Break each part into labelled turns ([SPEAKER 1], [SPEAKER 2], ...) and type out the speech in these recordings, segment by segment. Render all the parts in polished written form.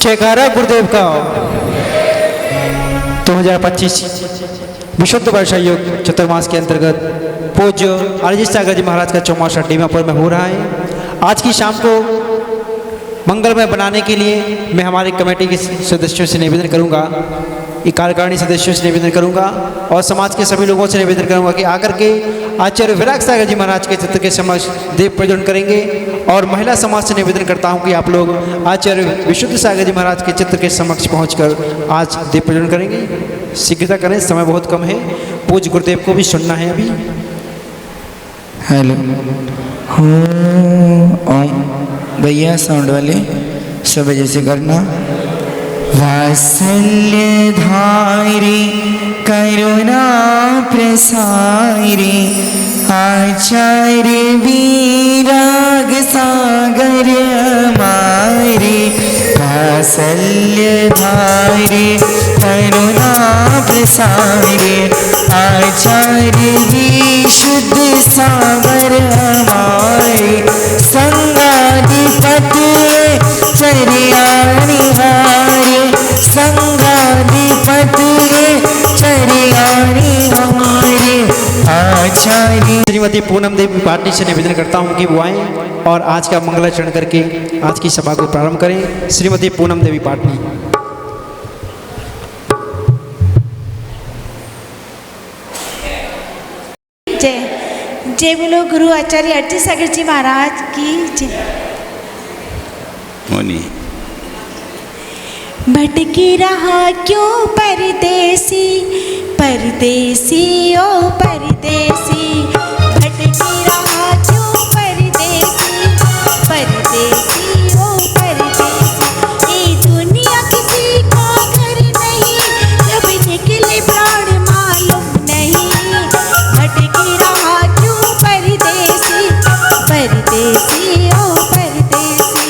[SPEAKER 1] जयकारा गुरुदेव का। 2025 विशुद्ध वर्षा योग चतुर्मास के अंतर्गत पूज्य अरिजीत सागर जी महाराज का चौमासा डीमापुर में हो रहा है। आज की शाम को मंगलमय बनाने के लिए मैं हमारी कमेटी के सदस्यों से निवेदन करूंगा, कार्यकारिणी सदस्यों से निवेदन करूंगा और समाज के सभी लोगों से निवेदन करूंगा कि आकर के आचार्य विराग सागर जी महाराज के चित्र के समक्ष दीप प्रज्वलन करेंगे। और महिला समाज से निवेदन करता हूं कि आप लोग आचार्य विशुद्ध सागर जी महाराज के चित्र के समक्ष पहुंचकर आज दीप प्रज्वलन करेंगे। शीघ्रता करें, समय बहुत कम है। पूज्य गुरुदेव को भी सुनना है अभी।
[SPEAKER 2] हेलो ओम भैया साउंड वाले सब जैसे करना। वात्सल्य धारी करुणा प्रसारी आचार्य विराग सागर हमारे। वात्सल्य धारी करुणा प्रसारी आचार्य विशुद्ध सागर हमारे। संगाधिपति चरियाणी हारे संगाधिपति चरियाणी हमारे आचार्य।
[SPEAKER 1] श्रीमती पूनम देवी पाटनी से निवेदन करता हूं कि वो आएं और आज का मंगलाचरण करके आज की सभा को प्रारंभ करें। श्रीमती पूनम देवी पाटनी।
[SPEAKER 3] जय जय बोलो गुरु आचार्य अरिजीत सागर जी महाराज की जय।
[SPEAKER 4] मुनि
[SPEAKER 3] भटकी रहा क्यों परदेसी परदेसी ओ परदेसी। भटकी रहा क्यों परदेसी परदेसी ओ परदेसी। ये दुनिया किसी का घर नहीं, जब निकले प्राण मालूम नहीं। भटकी रहा क्यों परदेसी परदेसी ओ परदेसी।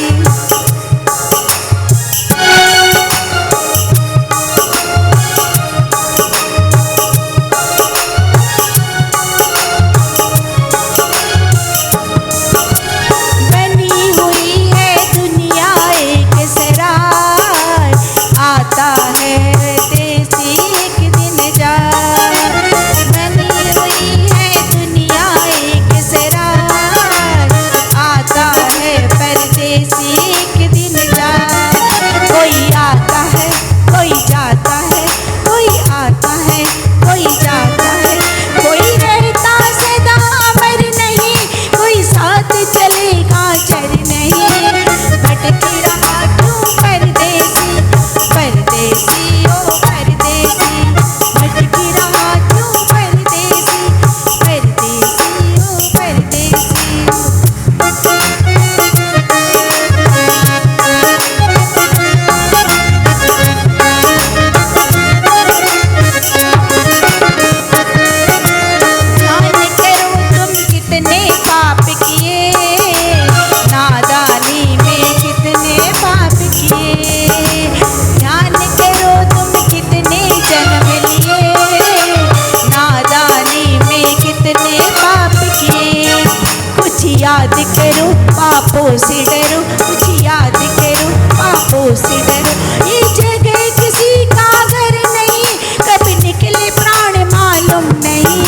[SPEAKER 3] याद करो पापों से डरो, कुछ याद करो पापों से डरो। ये जगह किसी का घर नहीं, कब निकले प्राण मालूम नहीं।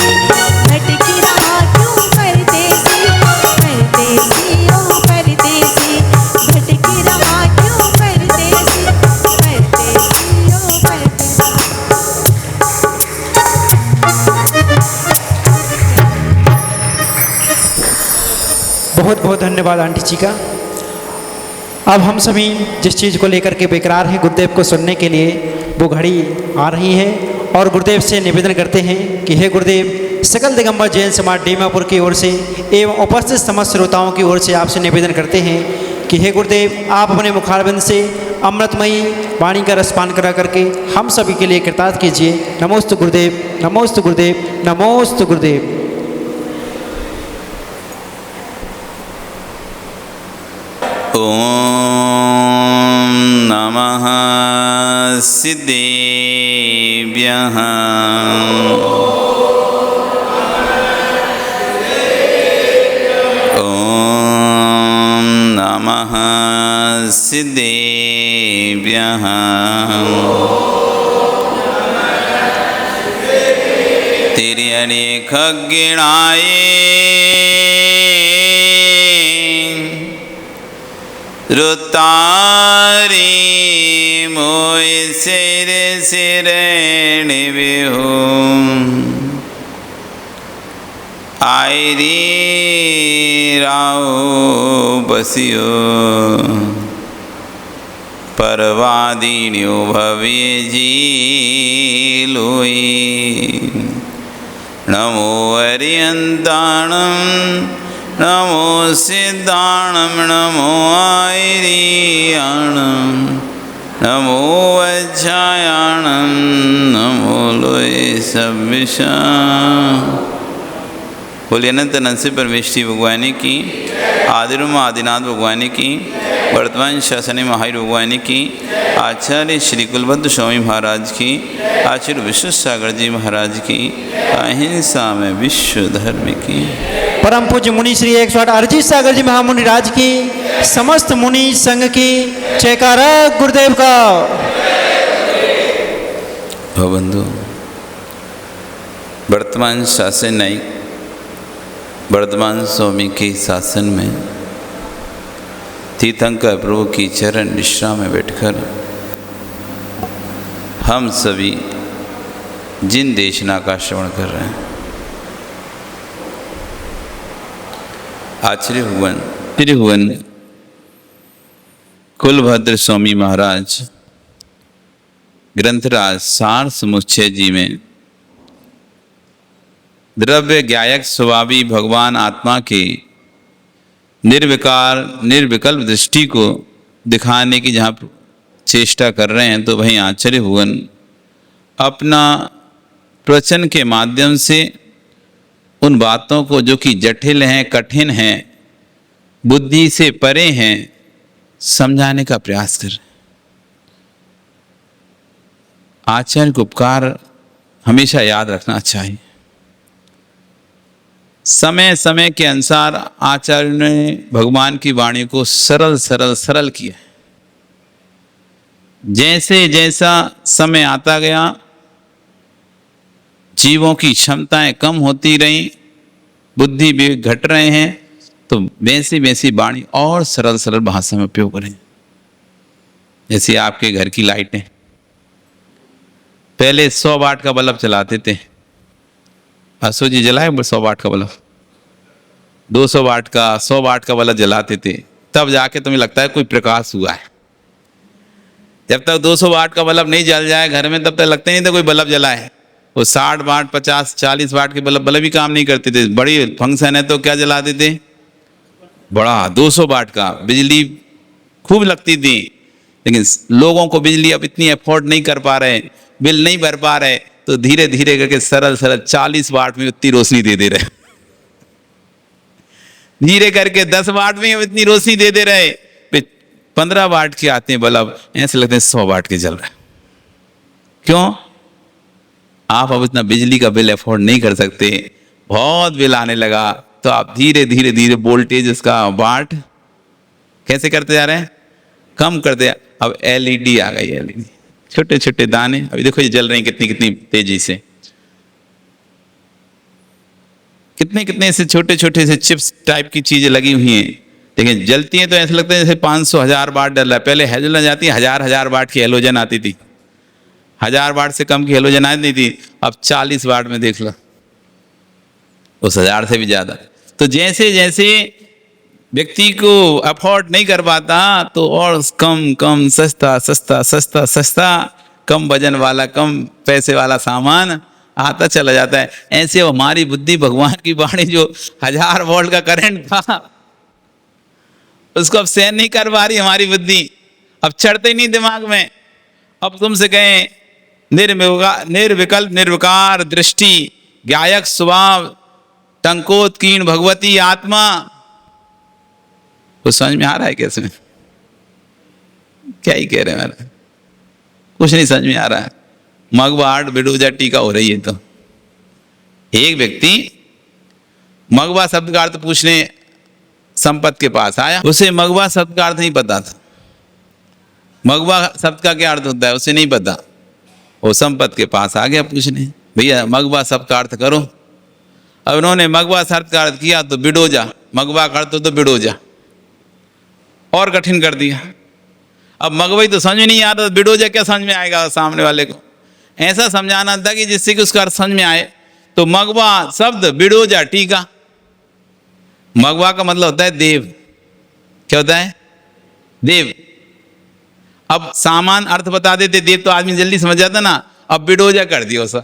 [SPEAKER 3] भटकी रहा क्यों परदेसी परदेसी ओ परदेसी। भटकी रहा क्यों परदेसी परदेसी ओ परदेसी।
[SPEAKER 1] बहुत बहुत धन्यवाद आंटी जी का। अब हम सभी जिस चीज़ को लेकर के बेकरार हैं गुरुदेव को सुनने के लिए, वो घड़ी आ रही है और गुरुदेव से निवेदन करते हैं कि हे गुरुदेव, सकल दिगंबर जैन समाज डीमापुर की ओर से एवं उपस्थित समस्त श्रोताओं की ओर से आपसे निवेदन करते हैं कि हे गुरुदेव, आप अपने मुखारबिंद से अमृतमयी वाणी का रसपान करा करके हम सभी के लिए कृतार्थ कीजिए। नमोस्तु गुरुदेव, नमोस्तु गुरुदेव, नमोस्तु गुरुदेव।
[SPEAKER 4] ओम नमः सिद्धेभ्यः। ओम नमः सिद्धेभ्यः। तिर्यणि खग्गिणाये रुतारी मोय सिर सिरणी बिहू आयरी राव बसियो परवादिन्यो भव्य जी लोई नमो अरियंताणं नमो सिद्धाणं नमो आयरियाणं नमो वज्रायाणं नमो लोये सविशा। बोलिए अनंत नरसिंह परमेश्वरी भगवान की, आदिरुम आदिनाथ भगवान की, वर्तमान शासनी महावीर भगवान की, आचार्य श्री कुलभद्र स्वामी महाराज की, आचार्य विश्व सागर जी महाराज की, अहिंसा में विश्व धर्म की,
[SPEAKER 1] परम पूज्य मुनि श्री 108 अरिजीत सागर जी महामुनि राज की, समस्त मुनि संघ की जयकारा गुरुदेव का।
[SPEAKER 4] बंधु, वर्तमान शासन न्यायिक वर्धमान स्वामी के शासन में तीर्थंकर प्रभु की चरण निश्रा में बैठकर हम सभी जिन देशना का श्रवण कर रहे हैं, आचार्य भगवान कुलभद्र स्वामी महाराज ग्रंथराज सार समुच्चय जी में द्रव्य ज्ञायक स्वभावी भगवान आत्मा के निर्विकार निर्विकल्प दृष्टि को दिखाने की जहाँ चेष्टा कर रहे हैं, तो वहीं आचार्य भगवान अपना प्रवचन के माध्यम से उन बातों को जो कि जटिल हैं, कठिन हैं, बुद्धि से परे हैं, समझाने का प्रयास कर रहे हैं। आचार्य को उपकार हमेशा याद रखना चाहिए। समय समय के अनुसार आचार्य ने भगवान की वाणी को सरल सरल सरल किया। जैसे जैसा समय आता गया, जीवों की क्षमताएं कम होती रहीं, बुद्धि भी घट रहे हैं, तो वैसी वैसी वाणी और सरल सरल भाषा में उपयोग करें। जैसे आपके घर की लाइटें, पहले 100 वाट का बल्ब चलाते थे, असो जी जलाए 100 वाट का बल्ब, 200 वाट का 100 वाट का बल्ब जलाते थे, तब जाके तुम्हें लगता है कोई प्रकाश हुआ है। जब तक 200 वाट का बल्ब नहीं जल जाए घर में, तब तक लगता नहीं था कोई बल्ब जला है। वो 60 वाट 50 40 वाट के बल्ब भी काम नहीं करते थे। बड़ी फंक्शन है तो क्या जलाते थे, बड़ा 200 वाट का। बिजली खूब लगती थी, लेकिन लोगों को बिजली अब इतनी अफोर्ड नहीं कर पा रहे, बिल नहीं भर पा रहे, तो धीरे धीरे करके सरल सरल 40 वाट में उतनी रोशनी दे दे रहे, धीरे करके 10 वाट में इतनी रोशनी दे दे रहे, 15 वाट के आते हैं बल्ब, ऐसे लगते हैं 100 वाट के जल रहे। क्यों? आप अब इतना बिजली का बिल अफोर्ड नहीं कर सकते, बहुत बिल आने लगा, तो आप धीरे धीरे धीरे वोल्टेज उसका वाट कैसे करते जा रहे हैं, कम करते। अब एलईडी आ गई, एलईडी छोटे छोटे दाने, अभी देखो ये जल रही कितनी कितनी तेजी से, कितने कितने से छोटे छोटे से चिप्स टाइप की चीजें लगी हुई हैं, लेकिन जलती हैं तो ऐसा लगता है जैसे 500-1000 वाट डल रहा है। पहले हेलोजन जाती है, 1000 वाट की हेलोजन आती थी, 1000 वाट से कम की हेलोजन आती नहीं थी। अब 40 वाट में देख लो, उस 1000 से भी ज्यादा। तो जैसे जैसे व्यक्ति को अफोर्ड नहीं कर पाता, तो और कम कम सस्ता सस्ता सस्ता सस्ता, कम वजन वाला कम पैसे वाला सामान आता चला जाता है। ऐसे हमारी बुद्धि भगवान की वाणी जो 1000 वोल्ट का करंट था, उसको अब सहन नहीं कर पा रही हमारी बुद्धि, अब चढ़ते ही नहीं दिमाग में। अब तुमसे कहें निर्विकल्प निर्विकार दृष्टि, ज्ञायक स्वभाव, टंकोत्कीर्ण भगवती आत्मा, कुछ समझ में आ रहा है कैसे? क्या ही कह रहे हैं मेरा, कुछ नहीं समझ में आ रहा है। मगवा बिडूजा टीका हो रही है। तो एक व्यक्ति मगवा शब्द का अर्थ पूछने संपत के पास आया, उसे मगवा शब्द का अर्थ नहीं पता था। मगवा शब्द का क्या अर्थ होता है उसे नहीं पता, वो संपत के पास आ गया पूछने, भैया मगवा शब्द का अर्थ करो। अब उन्होंने मगवा शब्द का अर्थ किया तो बिडोजा, मगवा का अर्थ तो बिडोजा, और कठिन कर दिया। अब मगवई तो समझ में नहीं आ रहा, तो बिडोजा क्या समझ में आएगा सामने वाले को। ऐसा समझाना था कि जिससे कि उसका अर्थ समझ में आए। तो मगवा शब्द बिडोजा टीका, मगवा का मतलब होता है देव। क्या होता है? देव। अब सामान अर्थ बता देते देव तो आदमी जल्दी समझ जाता ना, अब बिडोजा कर दिया उसा।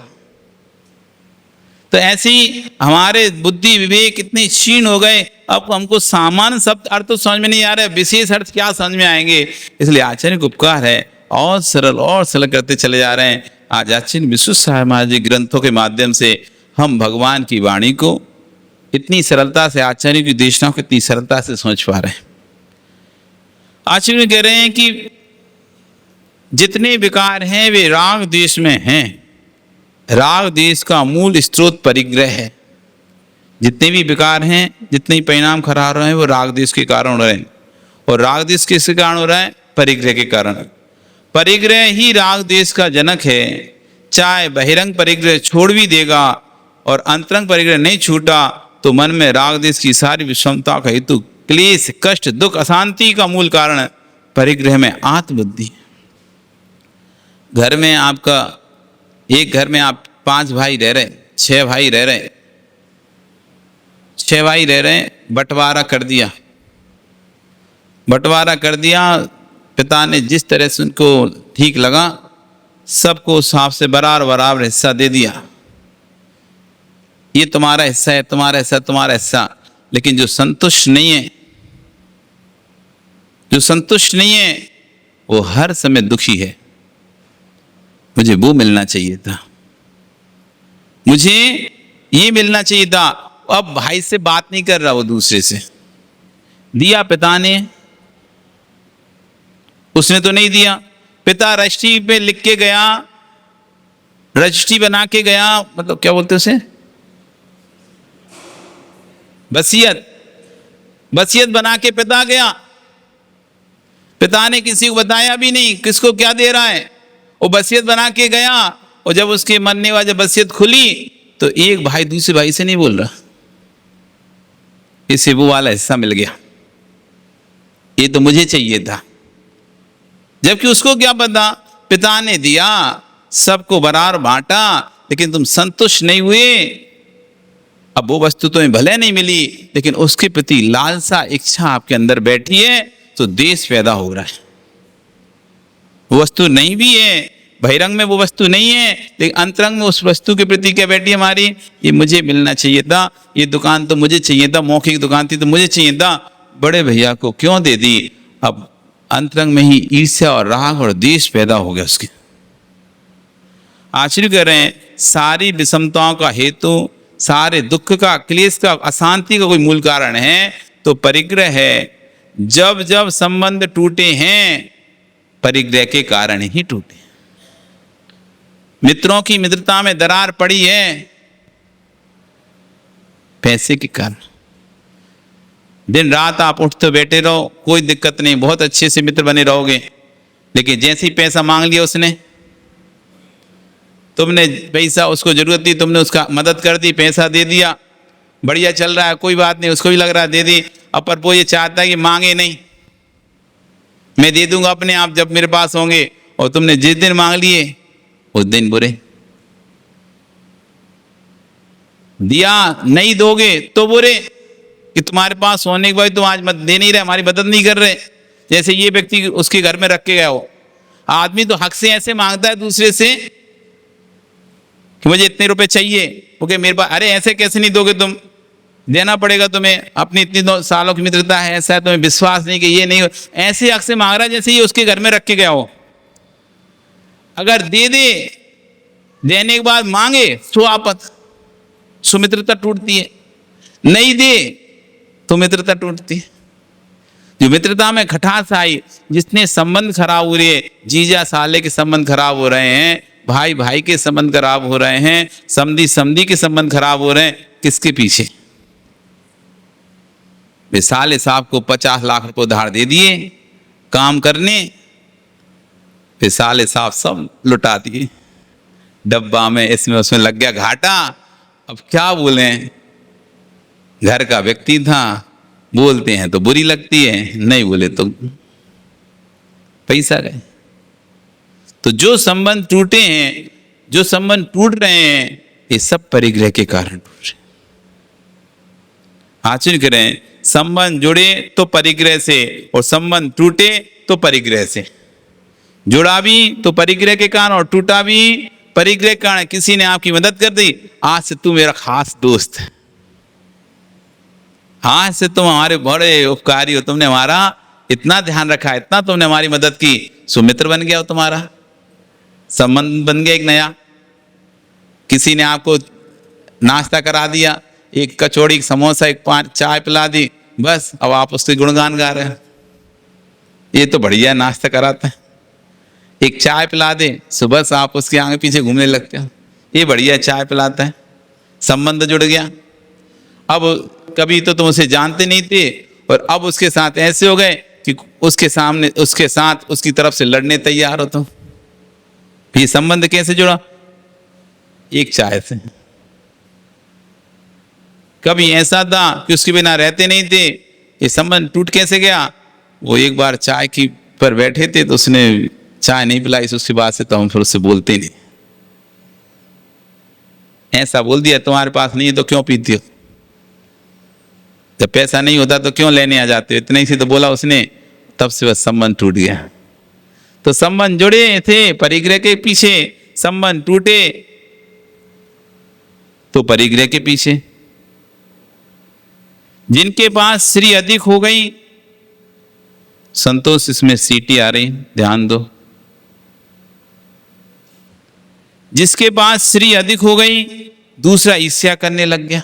[SPEAKER 4] तो ऐसे ही हमारे बुद्धि विवेक इतने क्षीण हो गए, अब हमको सामान्य शब्द अर्थ तो समझ में नहीं आ रहा है, विशेष अर्थ क्या समझ में आएंगे। इसलिए आचार्य को उपकार है और सरल करते चले जा रहे हैं। आज आचार्य विश्वनाथ साहब महाराज जी ग्रंथों के माध्यम से हम भगवान की वाणी को इतनी सरलता से, आचार्य की देशनाओं को इतनी सरलता से समझ पा रहे हैं। आचार्य कह रहे हैं कि जितने विकार हैं वे राग द्वेष में हैं। राग द्वेष का मूल स्रोत परिग्रह है। जितने भी विकार हैं, जितने भी परिणाम खराब हो रहे हैं वो राग द्वेष के कारण हो रहे हैं। और राग द्वेष किसके कारण हो रहा है? परिग्रह के कारण। परिग्रह ही राग द्वेष का जनक है। चाहे बहिरंग परिग्रह छोड़ भी देगा और अंतरंग परिग्रह नहीं छूटा तो मन में राग द्वेष की सारी विषमता का हेतु क्लेश, कष्ट, दुख, अशांति का मूल कारण परिग्रह में आत्मबुद्धि। घर में आपका, एक घर में आप 5 भाई रह रहे, 6 भाई रह रहे, 6 भाई रह रहे, बंटवारा कर दिया। बंटवारा कर दिया, पिता ने जिस तरह से उनको ठीक लगा सबको उस हिसाब से बराबर हिस्सा दे दिया। ये तुम्हारा हिस्सा है, तुम्हारा हिस्सा, तुम्हारा हिस्सा। लेकिन जो संतुष्ट नहीं है, जो संतुष्ट नहीं है वो हर समय दुखी है। मुझे वो मिलना चाहिए था, मुझे ये मिलना चाहिए था। अब भाई से बात नहीं कर रहा, वो दूसरे से। दिया पिता ने, उसने तो नहीं दिया। पिता रजिस्ट्री पे लिख के गया, रजिस्ट्री बना के गया, मतलब क्या बोलते उसे, वसीयत। वसीयत बना के पिता गया, पिता ने किसी को बताया भी नहीं किसको क्या दे रहा है। वो वसीयत बना के गया और जब उसके मरने वाले जब वसीयत खुली तो एक भाई दूसरे भाई से नहीं बोल रहा, इसे वो वाला हिस्सा मिल गया, ये तो मुझे चाहिए था। जबकि उसको क्या पता, पिता ने दिया, सबको बराबर बांटा, लेकिन तुम संतुष्ट नहीं हुए। अब वो वस्तु तुम्हें भले नहीं मिली, लेकिन उसके प्रति लालसा, इच्छा आपके अंदर बैठी है, तो देश पैदा हो रहा है। वो वस्तु नहीं भी है, बहिरंग में वो वस्तु नहीं है, लेकिन अंतरंग में उस वस्तु के प्रति क्या बैठी है हमारी, ये मुझे मिलना चाहिए था, ये दुकान तो मुझे चाहिए था, मौखिक दुकान थी तो मुझे चाहिए था, बड़े भैया को क्यों दे दी। अब अंतरंग में ही ईर्ष्या और राग और द्वेष पैदा हो गया उसके। आश्चर्य कर रहे हैं, सारी विषमताओं का हेतु, सारे दुख का, क्लेश का, अशांति का कोई मूल कारण है तो परिग्रह है। जब जब संबंध टूटे हैं परिग्रह के कारण ही टूटे। मित्रों की मित्रता में दरार पड़ी है पैसे के कारण। दिन रात आप उठते बैठे रहो, कोई दिक्कत नहीं, बहुत अच्छे से मित्र बने रहोगे, लेकिन जैसे ही पैसा मांग लिया उसने, तुमने पैसा, उसको जरूरत थी, तुमने उसका मदद कर दी, पैसा दे दिया, बढ़िया चल रहा है, कोई बात नहीं, उसको भी लग रहा है दे दी। अब पर वो ये चाहता है कि मांगे नहीं, मैं दे दूंगा अपने आप जब मेरे पास होंगे, और तुमने जिस दिन मांग लिए उस दिन बुरे। दिया नहीं दोगे तो बुरे, कि तुम्हारे पास होने के बाद तुम आज मत दे नहीं रहे, हमारी मदद नहीं कर रहे। जैसे ये व्यक्ति उसके घर में रख के गया हो, आदमी तो हक से ऐसे मांगता है दूसरे से कि मुझे इतने रुपए चाहिए, ओके मेरे पास, अरे ऐसे कैसे नहीं दोगे तुम, देना पड़ेगा तुम्हें, अपनी इतनी सालों की मित्रता है, ऐसा है, तुम्हें विश्वास नहीं कि ये नहीं, ऐसे हक से मांग रहा है जैसे ये उसके घर में रख के गया हो। अगर दे दे, देने के बाद मांगे तो आपत, सुमित्रता टूटती है, नहीं दे तो मित्रता टूटती है। जो मित्रता में खटास आई, जिसने संबंध खराब हो रहे हैं, जीजा साले के संबंध खराब हो रहे हैं, भाई भाई के संबंध खराब हो रहे हैं, समधी समधी के संबंध खराब हो रहे हैं, किसके पीछे? वे साले साहब को 50 लाख रुपए उधार दे दिए काम करने, फिर साले साहब सब लुटा दिए डब्बा में, इसमें उसमें लग गया घाटा। अब क्या बोलें, घर का व्यक्ति था, बोलते हैं तो बुरी लगती है, नहीं बोले तो पैसा गए। तो जो संबंध टूटे हैं, जो संबंध टूट रहे हैं, ये सब परिग्रह के कारण टूट रहे हैं। आचरण करें, संबंध जुड़े तो परिग्रह से, और संबंध टूटे तो परिग्रह से। जुड़ा भी तो परिग्रह के कारण और टूटा भी परिग्रह के कारण। किसी ने आपकी मदद कर दी, आज से तू मेरा खास दोस्त है, आज से तुम हमारे बड़े उपकारी हो, तुमने हमारा इतना ध्यान रखा, इतना तुमने हमारी मदद की, सुमित्र बन गया हो, तुम्हारा संबंध बन गया एक नया। किसी ने आपको नाश्ता करा दिया, एक कचौड़ी, एक समोसा, एक चाय पिला दी, बस अब आप उसके गुणगान गा रहे हैं, ये तो बढ़िया नाश्ता कराता है। एक चाय पिला दे, सुबह से आप उसके आगे पीछे घूमने लगते हो, ये बढ़िया चाय पिलाता है, संबंध जुड़ गया। अब कभी तो तुम उसे जानते नहीं थे, और अब उसके साथ ऐसे हो गए कि उसके सामने, उसके साथ, उसकी तरफ से लड़ने तैयार हो तुम। ये संबंध कैसे जुड़ा? एक चाय से। कभी ऐसा था कि उसके बिना रहते नहीं थे, ये संबंध टूट कैसे गया? वो एक बार चाय की पर बैठे थे तो उसने चाय नहीं पिलाई, उसके बाद से तो हम फिर उससे बोलते नहीं। ऐसा बोल दिया, तुम्हारे पास नहीं है तो क्यों पीती हो, जब पैसा नहीं होता तो क्यों लेने आ जाते हो, इतने ही से तो बोला उसने। तब से बस संबंध टूट गया। तो संबंध जुड़े थे परिग्रह के पीछे, संबंध टूटे तो परिग्रह के पीछे। जिनके पास श्री अधिक हो गई, संतोष इसमें सीटी आ रही, ध्यान दो। जिसके पास श्री अधिक हो गई, दूसरा ईर्ष्या करने लग गया।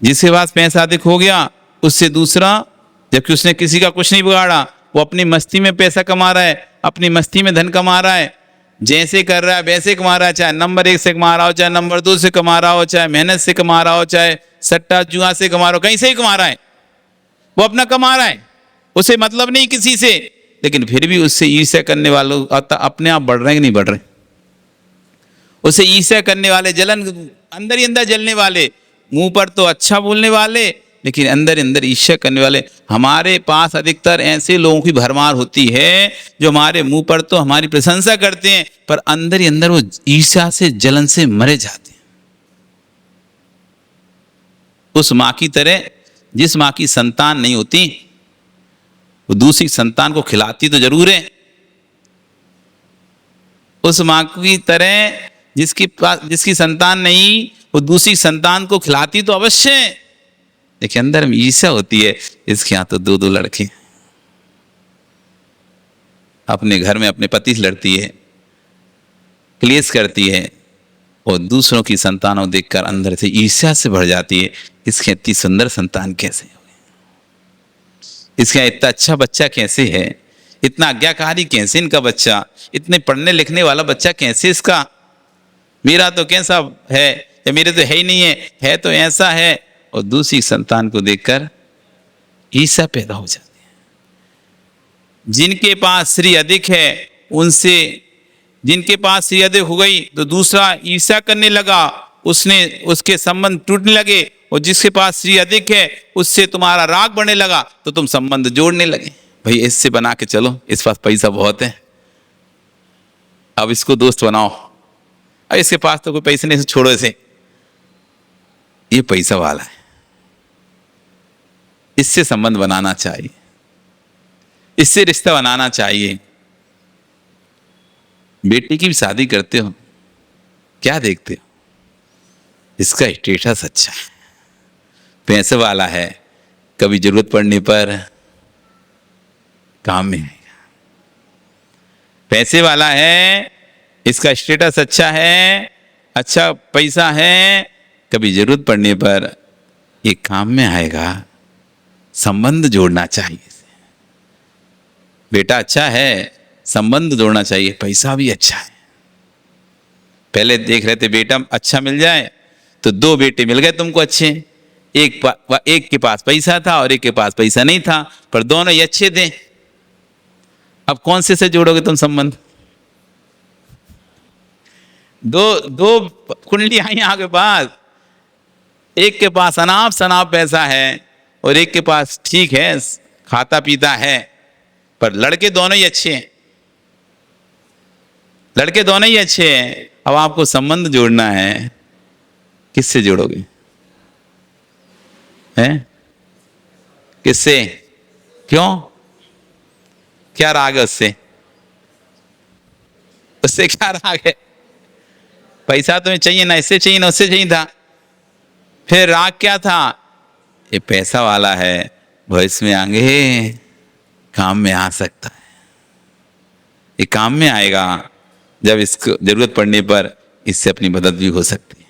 [SPEAKER 4] जिसके पास पैसा अधिक हो गया, उससे दूसरा, जबकि उसने किसी का कुछ नहीं बिगाड़ा, वो अपनी मस्ती में पैसा कमा रहा है, अपनी मस्ती में धन कमा रहा है, जैसे कर रहा है वैसे कमा रहा है, चाहे नंबर 1 से कमा रहा हो, चाहे नंबर 2 से कमा रहा हो, चाहे मेहनत से कमा रहा हो, चाहे सट्टा जुआ से कमा रहा हो, कहीं से ही कमा रहा है, वो अपना कमा रहा है, उसे मतलब नहीं किसी से। लेकिन फिर भी उससे ईर्ष्या करने वालों अपने आप बढ़ रहे हैं कि नहीं बढ़ रहे? उसे ईर्ष्या करने वाले, जलन अंदर ही अंदर जलने वाले, मुंह पर तो अच्छा बोलने वाले, लेकिन अंदर अंदर ईर्ष्या करने वाले। हमारे पास अधिकतर ऐसे लोगों की भरमार होती है जो हमारे मुंह पर तो हमारी प्रशंसा करते हैं, पर अंदर ही अंदर वो ईर्ष्या से, जलन से मरे जाते हैं। उस माँ की तरह, जिस माँ की संतान नहीं होती, वो दूसरी संतान को खिलाती तो जरूर है। उस माँ की तरह जिसकी संतान नहीं, वो दूसरी संतान को खिलाती तो अवश्य है, लेकिन अंदर में ईर्ष्या होती है। इसके यहाँ तो 2-2 लड़के, अपने घर में अपने पति से लड़ती है, क्लेश करती है, और दूसरों की संतानों देखकर अंदर से ईर्ष्या से भर जाती है। इसके इतनी सुंदर संतान कैसे हो गई, इसका इतना अच्छा बच्चा कैसे है, इतना आज्ञाकारी कैसे इनका बच्चा, इतने पढ़ने लिखने वाला बच्चा कैसे इसका, मेरा तो कैसा है, या मेरे तो है ही नहीं है तो ऐसा है। और दूसरी संतान को देखकर ईर्ष्या पैदा हो जाती है। जिनके पास श्री अधिक है, उनसे, जिनके पास श्री अधिक हो गई तो दूसरा ईर्ष्या करने लगा, उसके संबंध टूटने लगे। और जिसके पास श्री अधिक है, उससे तुम्हारा राग बढ़ने लगा, तो तुम संबंध जोड़ने लगे, भाई इससे बना के चलो, इस पास पैसा बहुत है, अब इसको दोस्त बनाओ, अब इसके पास तो कोई पैसे नहीं, छोड़ो इसे, ये पैसा वाला है, इससे संबंध बनाना चाहिए, इससे रिश्ता बनाना चाहिए। बेटी की भी शादी करते हो, क्या देखते हो? इसका स्टेटस अच्छा है, पैसे वाला है, कभी जरूरत पड़ने पर काम में आएगा, पैसे वाला है, इसका स्टेटस अच्छा है, अच्छा पैसा है, कभी जरूरत पड़ने पर ये काम में आएगा। संबंध जोड़ना चाहिए। बेटा अच्छा है, संबंध जोड़ना चाहिए, पैसा भी अच्छा है। पहले देख रहे थे बेटा अच्छा मिल जाए, तो 2 बेटे मिल गए तुमको अच्छे, एक के पास पैसा था और एक के पास पैसा नहीं था, पर दोनों ही अच्छे थे। अब कौन से जोड़ोगे तुम संबंध? दो कुंडली आई आपके पास, एक के पास अनाप शनाप पैसा है और एक के पास ठीक है खाता पीता है, पर लड़के दोनों ही अच्छे हैं, लड़के दोनों ही अच्छे हैं। अब आपको संबंध जोड़ना है, किससे जोड़ोगे? हैं? किससे? क्यों? क्या राग है उससे? उससे क्या राग है? पैसा तुम्हें चाहिए ना, इससे चाहिए ना उससे चाहिए था, फिर राग क्या था? ये पैसा वाला है, भविष्य में आगे काम में आ सकता है, ये काम में आएगा, जब इसको जरूरत पड़ने पर इससे अपनी मदद भी हो सकती है।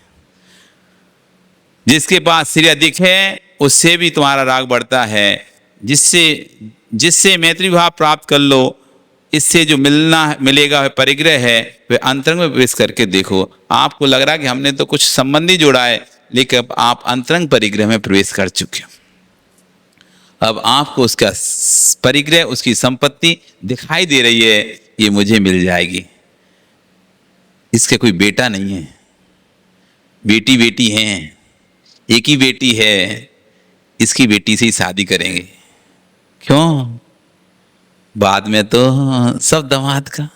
[SPEAKER 4] जिसके पास श्री अधिक है उससे भी तुम्हारा राग बढ़ता है, जिससे मैत्री भाव प्राप्त कर लो, इससे जो मिलेगा परिग्रह है, वे अंतरंग में प्रवेश करके देखो। आपको लग रहा है कि हमने तो कुछ संबंधी जोड़ा है, लेकिन अब आप अंतरंग परिग्रह में प्रवेश कर चुके हो। अब आपको उसका परिग्रह, उसकी संपत्ति दिखाई दे रही है, ये मुझे मिल जाएगी। इसके कोई बेटा नहीं है, बेटी हैं, एक ही बेटी है, इसकी बेटी से ही शादी करेंगे। क्यों? बाद में तो सब दामाद का।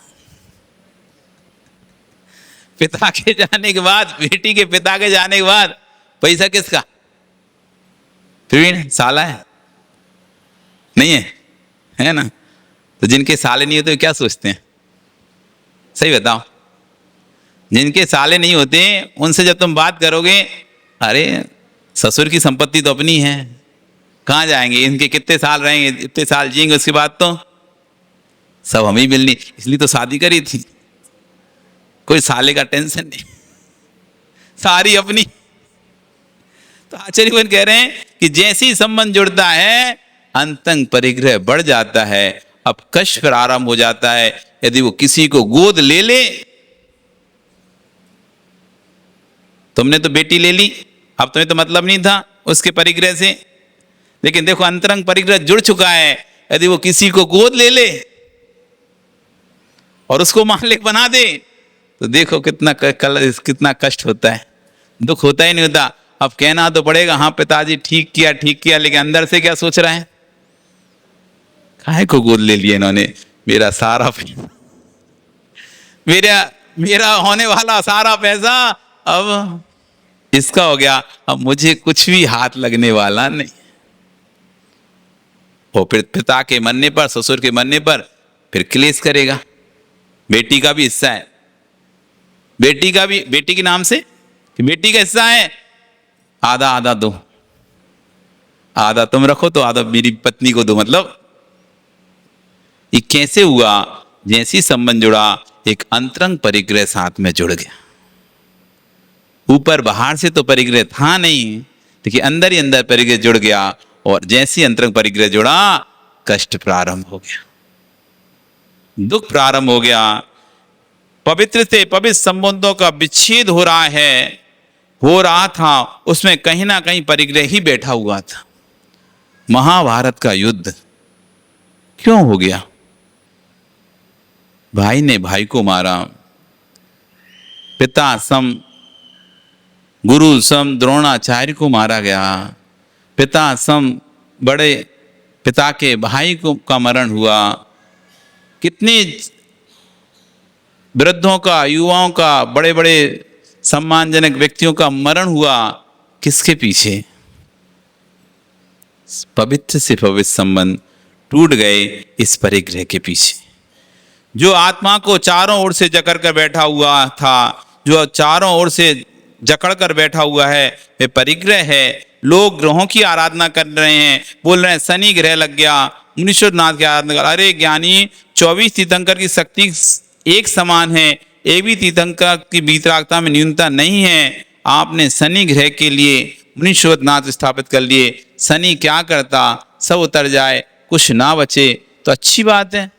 [SPEAKER 4] पिता के जाने के बाद, बेटी के पिता के जाने के बाद पैसा किसका? प्रवीण साला है, नहीं है, है ना? तो जिनके साले नहीं होते क्या सोचते हैं? सही बताओ। जिनके साले नहीं होते उनसे जब तुम बात करोगे, अरे ससुर की संपत्ति तो अपनी है, कहाँ जाएंगे, इनके कितने साल रहेंगे, इतने साल जिएंगे, उसके बाद तो सब हमें ही मिलनी, इसलिए तो शादी करी थी, कोई साले का टेंशन नहीं, सारी अपनी। तो आचार्य कह रहे हैं कि जैसे ही संबंध जुड़ता है अंतंग परिग्रह बढ़ जाता है। अब कष्ट प्रारंभ हो जाता है। यदि वो किसी को गोद ले ले, तुमने तो बेटी ले ली, अब तुम्हें तो मतलब नहीं था उसके परिग्रह से, लेकिन देखो अंतरंग परिग्रह जुड़ चुका है। यदि वो किसी को गोद ले ले और उसको मालिक बना दे, तो देखो कितना कष्ट होता है, दुख होता ही नहीं होता। अब कहना तो पड़ेगा, हाँ पिताजी ठीक किया, लेकिन अंदर से क्या सोच रहा है? काहे को गोद ले लिया इन्होंने, मेरा सारा मेरा होने वाला सारा पैसा अब इसका हो गया, अब मुझे कुछ भी हाथ लगने वाला नहीं। वो फिर पिता के मरने पर, ससुर के मरने पर फिर क्लेश करेगा। बेटी का भी हिस्सा है, बेटी के नाम से कि बेटी का हिस्सा है, आधा आधा दो, आधा तुम रखो तो आधा मेरी पत्नी को दो। मतलब ये कैसे हुआ? जैसी संबंध जुड़ा, एक अंतरंग परिग्रह साथ में जुड़ गया। ऊपर बाहर से तो परिग्रह था नहीं, लेकिन अंदर ही अंदर परिग्रह जुड़ गया, और जैसी अंतरंग परिग्रह जुड़ा, कष्ट प्रारंभ हो गया, दुख प्रारंभ हो गया। पवित्र से पवित्र संबंधों का विच्छेद हो रहा था, उसमें कहीं ना कहीं परिग्रह ही बैठा हुआ था। महाभारत का युद्ध क्यों हो गया? भाई ने भाई को मारा, पिता सम गुरु सम द्रोणाचार्य को मारा गया, पिता सम बड़े पिता के भाई को का मरण हुआ। कितने वृद्धों का, युवाओं का, बड़े बड़े सम्मानजनक व्यक्तियों का मरण हुआ। किसके पीछे? पवित्र से पवित्र संबंध टूट गए इस परिग्रह के पीछे। जो आत्मा को चारों ओर से जकड़ कर बैठा हुआ था, जो चारों ओर से जकड़ कर बैठा हुआ है, वे परिग्रह है। लोग ग्रहों की आराधना कर रहे हैं, बोल रहे हैं शनि ग्रह लग गया, मुनीश्वरनाथ की आराधना कर। अरे ज्ञानी, 24 तीर्थंकर की शक्ति एक समान है, एक भी तीर्थंकर की वीतरागता में न्यूनता नहीं है। आपने शनि ग्रह के लिए मुनीश्वरनाथ स्थापित कर लिए, शनि क्या करता, सब उतर जाए, कुछ ना बचे, तो अच्छी बात है।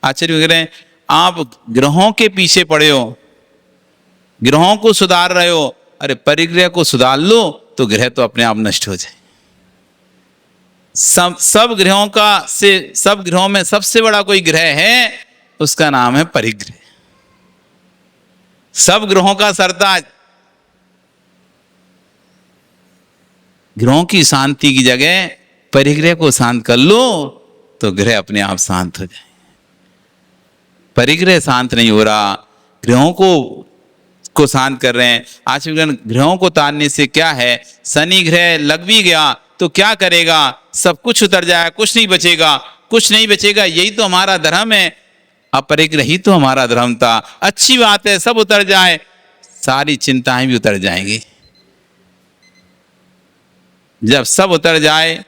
[SPEAKER 4] आचार्य कह रहे हैं, आप ग्रहों के पीछे पड़े हो, ग्रहों को सुधार रहे हो, अरे परिग्रह को सुधार लो तो ग्रह तो अपने आप नष्ट हो जाए। सब ग्रहों में सबसे बड़ा कोई ग्रह है, उसका नाम है परिग्रह। सब ग्रहों का सरताज। ग्रहों की शांति की जगह परिग्रह को शांत कर लो तो ग्रह अपने आप शांत हो जाए। परिग्रह शांत नहीं हो रहा, ग्रहों को शांत कर रहे हैं। आज ग्रहों को तारने से क्या है, शनि ग्रह लग भी गया तो क्या करेगा, सब कुछ उतर जाएगा, कुछ नहीं बचेगा, कुछ नहीं बचेगा। यही तो हमारा धर्म है, अपरिग्रह ही तो हमारा धर्म था। अच्छी बात है, सब उतर जाए, सारी चिंताएं भी उतर जाएंगी। जब सब उतर जाए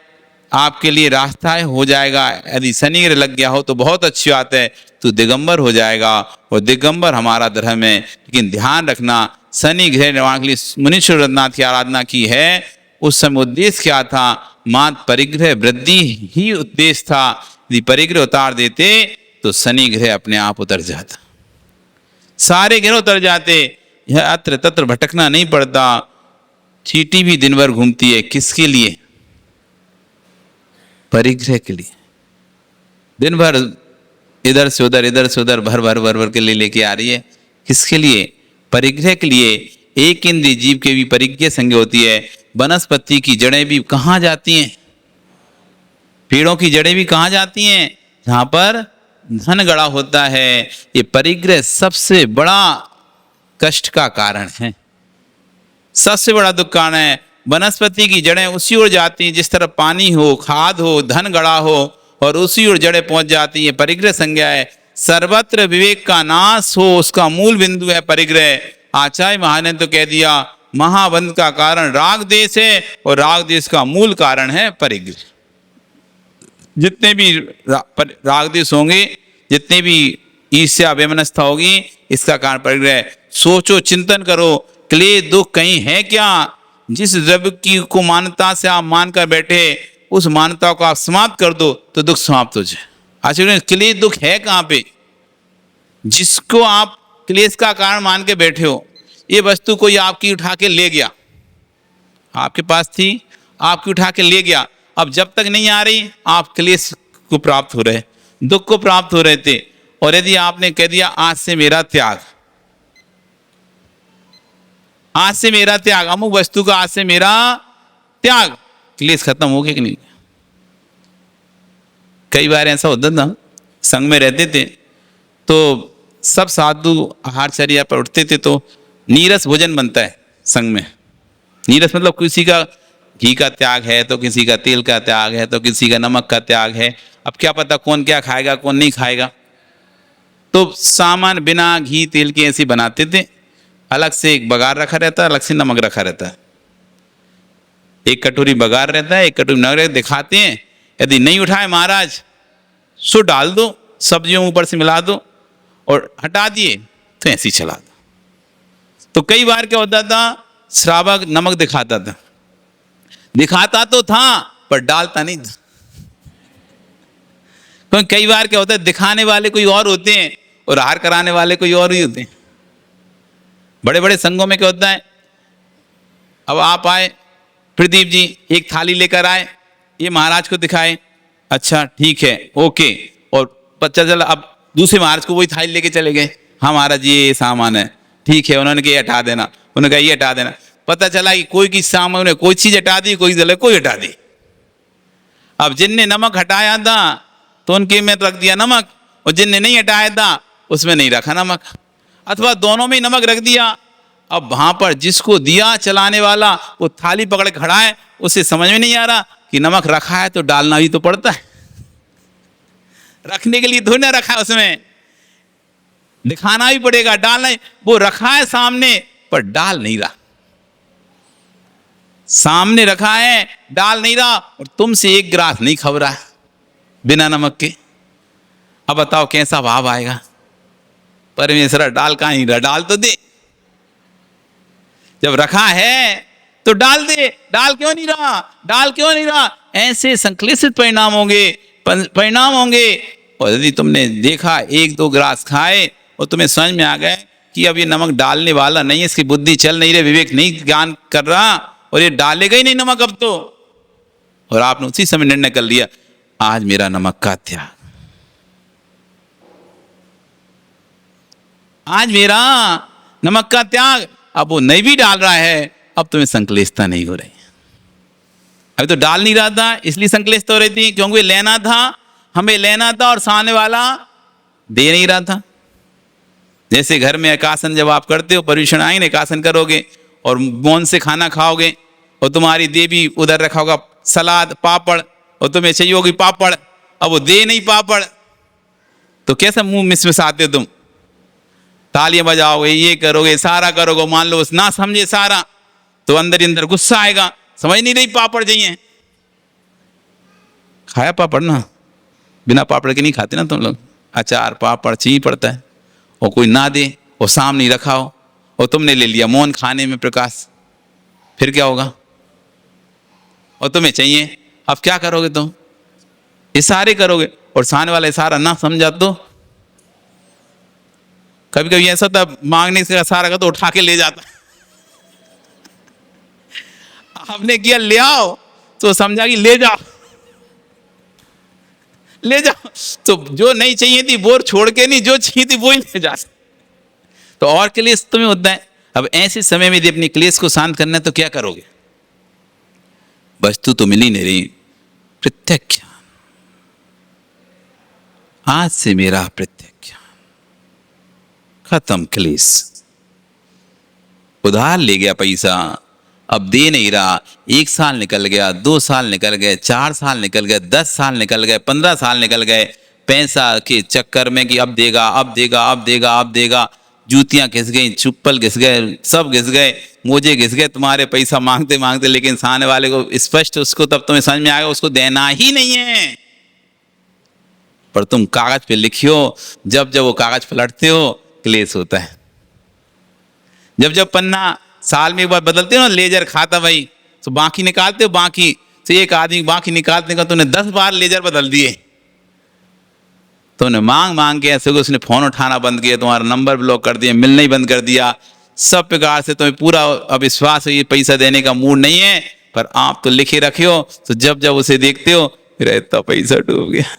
[SPEAKER 4] आपके लिए रास्ता हो जाएगा। यदि शनि ग्रह लग गया हो तो बहुत अच्छी बात है, तो दिगंबर हो जाएगा, और दिगंबर हमारा धर्म है। लेकिन ध्यान रखना, शनि ग्रह निर्माण के लिए मुनीश्वर रघुनाथ की आराधना की है। उस समय उद्देश्य क्या था, मात्र परिग्रह वृद्धि ही उद्देश्य था। यदि परिग्रह उतार देते तो शनि ग्रह अपने आप उतर जाता, सारे ग्रह उतर जाते, यह अत्र तत्र भटकना नहीं पड़ता। चींटी भी दिन भर घूमती है, किसके लिए, परिग्रह के लिए। दिन भर इधर से उधर भर भर के लेके आ रही है, किसके लिए, परिग्रह के लिए। एक इंद्रिय जीव के भी परिग्रह संज्ञा होती है। वनस्पति की जड़ें भी कहाँ जाती हैं, पेड़ों की जड़ें भी कहाँ जाती हैं, जहां पर धन गड़ा होता है। ये परिग्रह सबसे बड़ा कष्ट का कारण है, सबसे बड़ा दुख कारण है। वनस्पति की जड़ें उसी ओर जाती हैं जिस तरफ पानी हो, खाद हो, धन गड़ा हो, और उसी ओर जड़ें पहुंच जाती हैं। परिग्रह संज्ञा है। सर्वत्र विवेक का नाश हो, उसका मूल बिंदु है परिग्रह। आचार्य महाराज ने तो कह दिया, महाबंध का कारण राग देश है, और राग देश का मूल कारण है परिग्रह। जितने भी राग देश होंगे, जितने भी ईर्ष्या वैमनस्यता होगी, इसका कारण परिग्रह। सोचो, चिंतन करो, क्लेश दुख कहीं है क्या। जिस द्रव्य की को मान्यता से आप मानकर बैठे, उस मान्यता को आप समाप्त कर दो तो दुख समाप्त हो जाए। आखिर क्लेश दुख है कहाँ पे, जिसको आप क्लेश का कारण मान के बैठे हो। ये वस्तु कोई आपकी उठा के ले गया, आपके पास थी, आपकी उठा के ले गया। अब जब तक नहीं आ रही, आप क्लेश को प्राप्त हो रहे, दुख को प्राप्त हो रहे थे। और यदि आपने कह दिया आज से मेरा त्याग, आज से मेरा त्याग, अमुक वस्तु का आज से मेरा त्याग, क्लेश खत्म हो गया कि नहीं। कई बार ऐसा होता था, संघ में रहते थे तो सब साधु आहारचर्या पर उठते थे तो नीरस भोजन बनता है संघ में। नीरस मतलब किसी का घी का त्याग है, तो किसी का तेल का त्याग है, तो किसी का नमक का त्याग है। अब क्या पता कौन क्या खाएगा कौन नहीं खाएगा, तो सामान बिना घी तेल के ऐसे बनाते थे। अलग से एक बघार रखा रहता है, अलग से नमक रखा रहता है। एक कटोरी बघार रहता है, एक कटोरी नमक दिखाते हैं। यदि नहीं उठाए महाराज, सो डाल दो, सब्जियों ऊपर से मिला दो, और हटा दिए तो ऐसे ही चला दो। तो कई बार क्या होता था, श्रावक नमक दिखाता था, दिखाता तो था पर डालता नहीं था। क्योंकि कई बार क्या होता है, दिखाने वाले कोई और होते हैं और आहार कराने वाले कोई और ही होते हैं। बड़े बड़े संघों में क्या होता है, अब आप आए, प्रदीप जी एक थाली लेकर आए, ये महाराज को दिखाए, अच्छा ठीक है ओके, और पता चला अब दूसरे महाराज को वही थाली लेके चले गए, हाँ महाराज ये सामान है, ठीक है, उन्होंने कहा हटा देना, उन्होंने कहा ये हटा देना। पता चला कि कोई की सामान ने कोई चीज हटा दी, कोई जले कोई हटा दी। अब जिनने नमक हटाया था तो उनके में रख दिया नमक, और जिनने नहीं हटाया था उसमें नहीं रखा नमक, अथवा दोनों में नमक रख दिया। अब वहां पर जिसको दिया चलाने वाला, वो थाली पकड़ खड़ा है, उसे समझ में नहीं आ रहा कि नमक रखा है तो डालना भी तो पड़ता है, रखने के लिए थोड़ी ना रखा है, उसमें दिखाना भी पड़ेगा, डालना। वो रखा है सामने पर डाल नहीं रहा, सामने रखा है डाल नहीं रहा, और तुमसे एक गिलास नहीं खा रहा है बिना नमक के। अब बताओ कैसा भाव आएगा, परमेश्वर डाल कहाँ ही रहा, डाल तो दे, जब रखा है तो डाल दे, डाल क्यों नहीं रहा, डाल क्यों नहीं रहा। ऐसे संक्लेशित परिणाम होंगे। और यदि तुमने देखा एक दो गिलास खाए और तुम्हें समझ में आ गए कि अब ये नमक डालने वाला नहीं है, इसकी बुद्धि चल नहीं रही, विवेक नहीं ज्ञान कर रहा, और ये डालेगा ही नहीं नमक अब तो, और आपने उसी समय निर्णय कर लिया आज मेरा नमक का त्याग, आज मेरा नमक का त्याग। अब वो नहीं भी डाल रहा है, अब तुम्हें संकलेशता नहीं हो रही। अभी तो डाल नहीं रहा था इसलिए संकलेशता हो रही थी, क्योंकि लेना था, हमें लेना था और सामने वाला दे नहीं रहा था। जैसे घर में एकासन जब आप करते हो, पर्यूषण आएंगे एकासन करोगे और मौन से खाना खाओगे और तुम्हारी देवी उधर रखा होगा सलाद पापड़ और तुम्हें चाहिए होगी पापड़, अब वो दे नहीं पापड़, तो कैसे मुंह मिसमिसाते तुम, तालियां बजाओगे, ये करोगे, सारा करोगे, मान लो ना समझे सारा, तो अंदर ही अंदर गुस्सा आएगा, समझ नहीं रही पापड़ चाहिए। खाया पापड़ ना, बिना पापड़ के नहीं खाते ना तुम लोग, अचार पापड़ चाहिए पड़ता है। और कोई ना दे और सामने रखा हो और तुमने ले लिया मौन खाने में प्रकाश, फिर क्या होगा? और तुम्हें चाहिए, अब क्या करोगे तुम? इशारे करोगे और सामने वाला इशारा ना समझा तो कभी कभी ऐसा था मांगने से इशारा का तो उठा के ले जाता। आपने किया ले आओ तो समझा कि ले जाओ, ले जाओ, तो जो नहीं चाहिए थी वो छोड़ के नहीं, जो चाहिए थी वो ही ले जा। तो और क्लेश तुम्हें होता है। अब ऐसे समय में यदि अपने क्लेश को शांत करना है तो क्या करोगे? वस्तु तो मिली नहीं रही, प्रत्यक्ष ज्ञान, आज से मेरा प्रत्यक्ष ज्ञान, खत्म क्लेश। उधार ले गया पैसा, अब दे नहीं रहा, 1 साल निकल गया, 2 साल निकल गए, 4 साल निकल गए, 10 साल निकल गए, 15 साल निकल गए, पैसा के चक्कर में कि अब देगा अब देगा अब देगा अब देगा, जूतियां घिस गई, चुप्पल घिस गए, सब घिस गए, मोजे घिस गए तुम्हारे पैसा मांगते मांगते। लेकिन सामने वाले को स्पष्ट उसको तब तुम्हें समझ में आएगा उसको देना ही नहीं है, पर तुम कागज पे लिखियो, जब जब वो कागज पलटते हो क्लेश होता है। जब जब पन्ना साल में एक बार बदलते हो ना, लेजर खाता भाई, तो बाकी निकालते हो, बाकी से एक आदमी बाकी निकालने का तूने 10 बार लेजर बदल दिए, तूने मांग मांग के ऐसे उसने फोन उठाना बंद किया, तुम्हारा नंबर ब्लॉक कर दिया, मिलना ही बंद कर दिया, सब प्रकार से तुम्हें पूरा अविश्वास है, ये पैसा देने का मूड नहीं है, पर आप तो लिखे रखे हो। तो जब जब उसे देखते हो मेरा इतना पैसा डूब गया,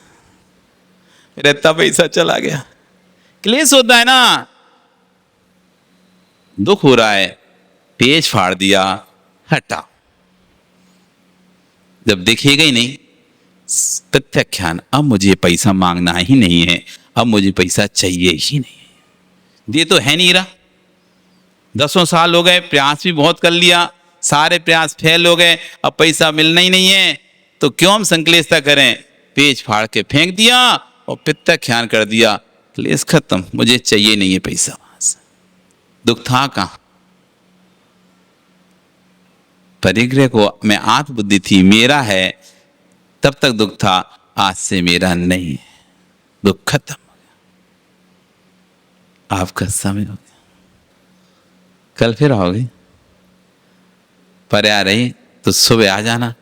[SPEAKER 4] मेरा इतना पैसा चला गया, क्लेश होता है ना, दुख हो रहा है, पेज फाड़ दिया, हटा। जब दिखेगा ही नहीं प्रत्यक्ष ज्ञान, अब मुझे पैसा मांगना ही नहीं है, अब मुझे पैसा चाहिए ही नहीं है, ये तो है नहीं रहा। 10 साल हो गए, प्रयास भी बहुत कर लिया, सारे प्रयास फेल हो गए, अब पैसा मिलना ही नहीं है, तो क्यों हम संकलेशता करें? पेज फाड़ के फेंक दिया और प्रत्यक्ष ज्ञान कर दिया, क्लेश खत्म, मुझे चाहिए नहीं है पैसा। वहां से दुख था कहां? परिग्रह को मैं आत्मबुद्धि थी, मेरा है, तब तक दुख था, आज से मेरा नहीं है, दुख खत्म हो गया। आपका समय हो गया, कल फिर आओगे, पर आ रही तो सुबह आ जाना।